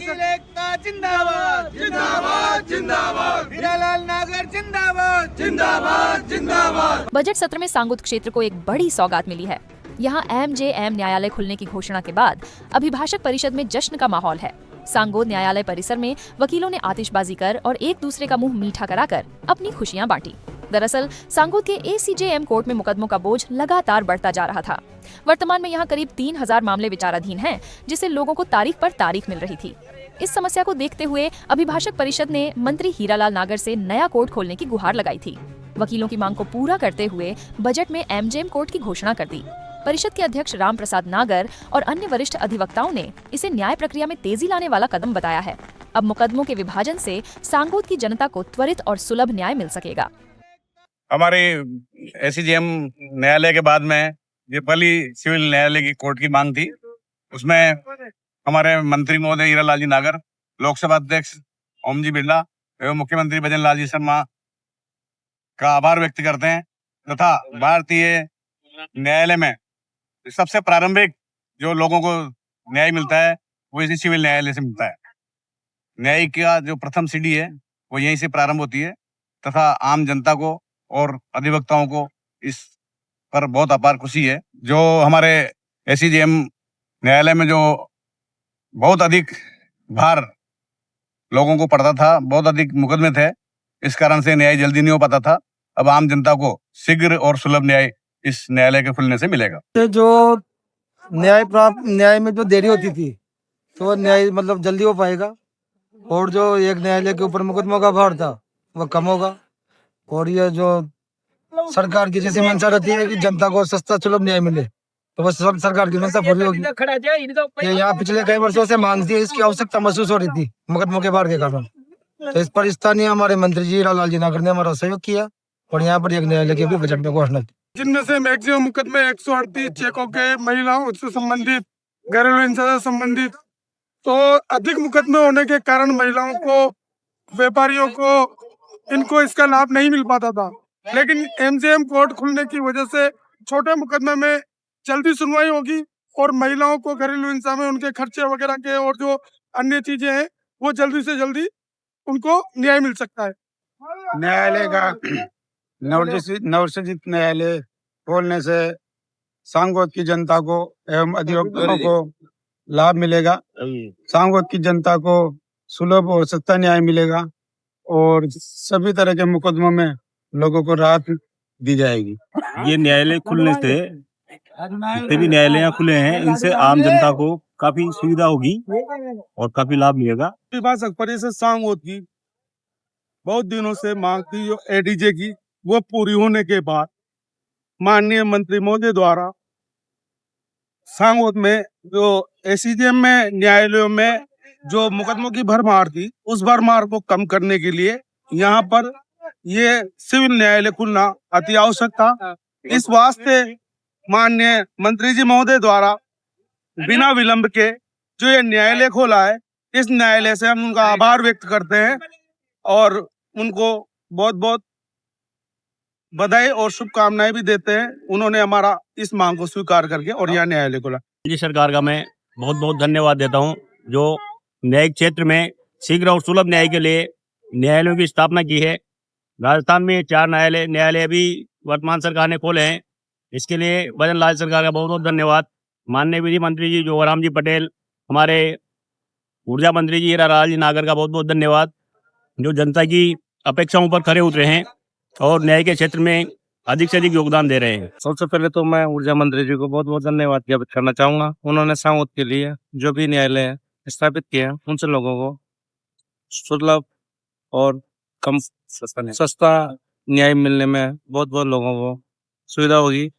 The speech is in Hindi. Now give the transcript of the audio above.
वकील एकता जिंदाबाद जिंदाबाद जिंदाबाद, हीरालाल नागर जिंदाबाद जिंदाबाद जिंदाबाद। बजट सत्र में सांगोद क्षेत्र को एक बड़ी सौगात मिली है। यहाँ एमजेएम न्यायालय खुलने की घोषणा के बाद अभिभाषक परिषद में जश्न का माहौल है। सांगोद न्यायालय परिसर में वकीलों ने आतिशबाजी कर और एक दूसरे का मुंह मीठा कराकर अपनी खुशियां बांटी। दरअसल सांगोद के एसीजेएम कोर्ट में मुकदमों का बोझ लगातार बढ़ता जा रहा था। वर्तमान में यहाँ करीब 3000 मामले विचाराधीन हैं, जिससे लोगों को तारीख पर तारीख मिल रही थी। इस समस्या को देखते हुए अभिभाषक परिषद ने मंत्री हीरालाल नागर से नया कोर्ट खोलने की गुहार लगाई थी। वकीलों की मांग को पूरा करते हुए बजट में एमजेएम कोर्ट की घोषणा कर दी। परिषद के अध्यक्ष राम प्रसाद नागर और अन्य वरिष्ठ अधिवक्ताओं ने इसे न्याय प्रक्रिया में तेजी लाने वाला कदम बताया है। अब मुकदमों के विभाजन से सांगोद की जनता को त्वरित और सुलभ न्याय मिल सकेगा। हमारे एसीजेएम न्यायालय के बाद में ये पहली सिविल न्यायालय की कोर्ट की मांग थी। उसमें हमारे मंत्री महोदय हीरालाल जी नागर, लोकसभा अध्यक्ष ओम जी बिरला एवं मुख्यमंत्री भजन लाल जी शर्मा का आभार व्यक्त करते हैं तथा भारतीय न्यायालय में सबसे प्रारंभिक जो लोगों को न्याय मिलता है वो इसी सिविल न्यायालय से मिलता है। न्याय का जो प्रथम सीढ़ी है वो यहीं से प्रारंभ होती है तथा आम जनता को और अधिवक्ताओं को इस पर बहुत अपार खुशी है। जो हमारे एसीजेएम न्यायालय में जो बहुत अधिक भार लोगों को पड़ता था, बहुत अधिक मुकदमे थे, इस कारण से न्याय जल्दी नहीं हो पाता था। अब आम जनता को शीघ्र और सुलभ न्याय इस न्यायालय के खुलने से मिलेगा। जो न्याय में जो देरी होती थी तो न्याय मतलब जल्दी हो पाएगा, और जो एक न्यायालय के ऊपर मुकदमों का भार था वो कम होगा। और ये जो सरकार की जैसे मंशा रहती है कि जनता को सस्ता सुलभ न्याय मिले, तो बस सब सरकार की मंशा पूरी होगी। ये यहाँ पिछले कई वर्षों से मांग थी, इसकी आवश्यकता महसूस हो रही थी मुकदमों के भार के कारण। तो इस पर स्थानीय हमारे मंत्री जी हीरालाल जी नागर ने हमारा सहयोग किया और यहाँ पर एक न्यायालय की भी बजट में घोषणा की, जिनमें से मैक्सिमम मुकदमे 138 चेकों के, महिलाओं से संबंधित, घरेलू हिंसा से संबंधित। तो अधिक मुकदमे होने के कारण महिलाओं को, व्यापारियों को, इनको इसका लाभ नहीं मिल पाता था। लेकिन एमजेएम कोर्ट खुलने की वजह से छोटे मुकदमे में जल्दी सुनवाई होगी और महिलाओं को घरेलू हिंसा में उनके खर्चे वगैरह के और जो अन्य चीजें हैं वो जल्दी से जल्दी उनको न्याय मिल सकता है। न्यायालय का नवसर्जित न्यायालय खोलने से सांगोद की जनता को एवं अधिवक्ताओं को लाभ मिलेगा। सांगोद की जनता को सुलभ और सस्ता न्याय मिलेगा और सभी तरह के मुकदमों में लोगों को राहत दी जाएगी। ये न्यायालय खुलने से, जितने भी न्यायालय खुले हैं, इनसे आम जनता को काफी सुविधा होगी और काफी लाभ मिलेगा। अभिभाषक परिषद सांगोद की बहुत दिनों से मांग थी, जो एडीजे की, वो पूरी होने के बाद माननीय मंत्री महोदय द्वारा सांगोद में जो एसीजेएम में न्यायालयों में जो मुकदमों की भरमार थी, उस भरमार को कम करने के लिए यहाँ पर ये सिविल न्यायालय खुलना अति आवश्यक था। इस वास्ते माननीय मंत्री जी महोदय द्वारा बिना विलंब के जो ये न्यायालय खोला है, इस न्यायालय से हम उनका आभार व्यक्त करते हैं और उनको बहुत बहुत बधाई और शुभकामनाएं भी देते हैं। उन्होंने हमारा इस मांग को स्वीकार करके और यहाँ न्यायालय खोला। जी सरकार का मैं बहुत बहुत धन्यवाद देता हूँ, जो न्यायिक क्षेत्र में शीघ्र और सुलभ न्याय के लिए न्यायालयों की स्थापना की है। राजस्थान में 4 न्यायालय भी वर्तमान सरकार ने खोले हैं। इसके लिए भजन लाल सरकार का बहुत बहुत धन्यवाद। माननीय विधि मंत्री जी जोगाराम जी पटेल, हमारे ऊर्जा मंत्री जी हीरालाल जी नागर का बहुत बहुत धन्यवाद, जो जनता की अपेक्षाओं पर खरे उतरे हैं और न्याय के क्षेत्र में अधिक से अधिक योगदान दे रहे हैं। सबसे पहले तो मैं ऊर्जा मंत्री जी को बहुत बहुत धन्यवाद ज्ञापित करना चाहूंगा। उन्होंने सांगोद के लिए जो भी न्यायालय स्थापित किए हैं, उनसे लोगों को सुलभ और कम सस्ता न्याय मिलने में बहुत बहुत लोगों को सुविधा होगी।